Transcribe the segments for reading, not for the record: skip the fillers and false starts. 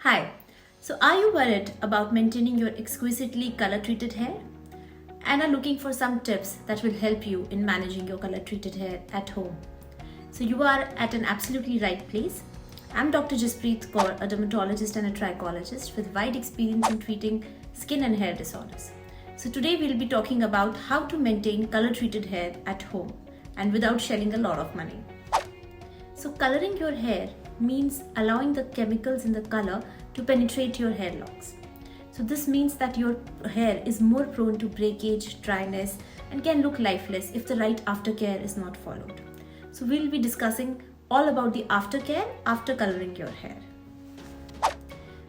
Hi, so are you worried about maintaining your exquisitely color treated hair and are looking for some tips that will help you in managing your color treated hair at home? So you are at an absolutely right place. I'm Dr. Jaspreet Kour, a dermatologist and a trichologist with wide experience in treating skin and hair disorders. So today we'll be talking about how to maintain color treated hair at home and without shelling a lot of money. So coloring your hair means allowing the chemicals in the color to penetrate your hair locks. So this means that your hair is more prone to breakage, dryness, and can look lifeless if the right aftercare is not followed. So we'll be discussing all about the aftercare after coloring your hair.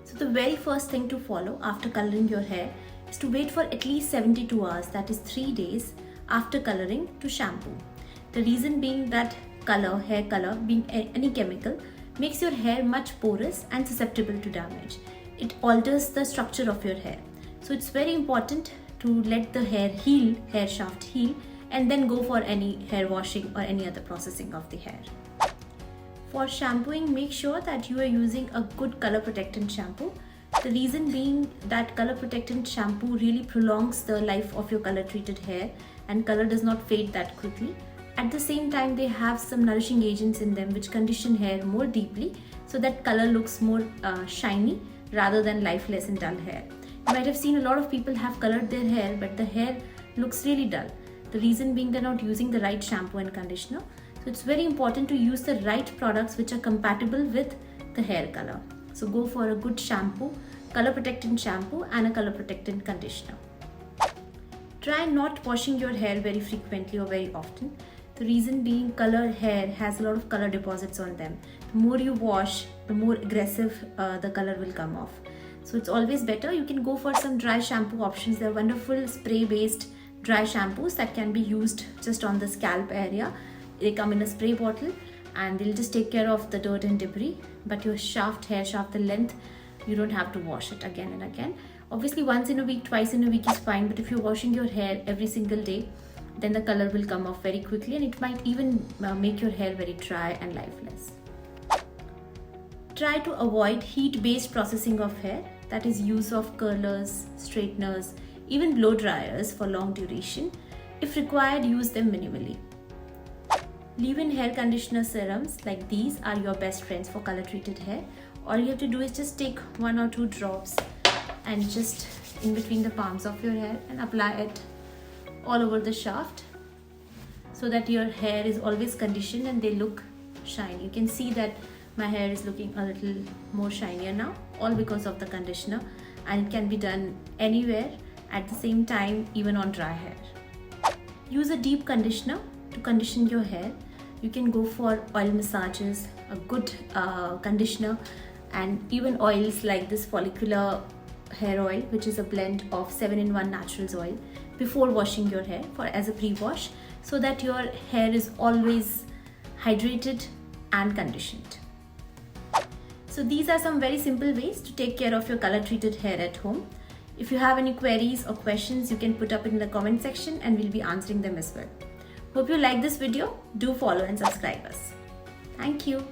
So the very first thing to follow after coloring your hair is to wait for at least 72 hours, that is 3 days after coloring, to shampoo. The reason being that hair color being any chemical, makes your hair much porous and susceptible to damage. It alters the structure of your hair. So it's very important to let the hair shaft heal, and then go for any hair washing or any other processing of the hair. For shampooing, make sure that you are using a good color protectant shampoo. The reason being that color protectant shampoo really prolongs the life of your color treated hair and color does not fade that quickly. At the same time, they have some nourishing agents in them which condition hair more deeply so that color looks more shiny rather than lifeless and dull hair. You might have seen a lot of people have colored their hair, but the hair looks really dull. The reason being they're not using the right shampoo and conditioner. So it's very important to use the right products which are compatible with the hair color. So go for a good shampoo, color protectant shampoo and a color protectant conditioner. Try not washing your hair very frequently or very often. The reason being colored hair has a lot of color deposits on them. The more you wash, the more aggressive the color will come off. So it's always better. You can go for some dry shampoo options. There are wonderful spray based dry shampoos that can be used just on the scalp area. They come in a spray bottle and they'll just take care of the dirt and debris. But your hair shaft, the length, you don't have to wash it again and again. Obviously once in a week, twice in a week is fine. But if you're washing your hair every single day, then the color will come off very quickly and it might even make your hair very dry and lifeless. Try to avoid heat-based processing of hair, that is use of curlers, straighteners, even blow dryers for long duration. If required, use them minimally. Leave-in hair conditioner serums like these are your best friends for color treated hair. All you have to do is just take 1 or 2 drops and just in between the palms of your hair and apply it all over the shaft so that your hair is always conditioned and they look shiny. You can see that my hair is looking a little more shinier now, all because of the conditioner, and it can be done anywhere at the same time, even on dry hair. Use a deep conditioner to condition your hair. You can go for oil massages, a good conditioner, and even oils like this follicular hair oil, which is a blend of 7-in-1 naturals oil, before washing your hair as a pre-wash, so that your hair is always hydrated and conditioned. So these are some very simple ways to take care of your color treated hair at home. If you have any queries or questions, you can put up in the comment section and we'll be answering them as well. Hope you like this video. Do follow and subscribe us. Thank you.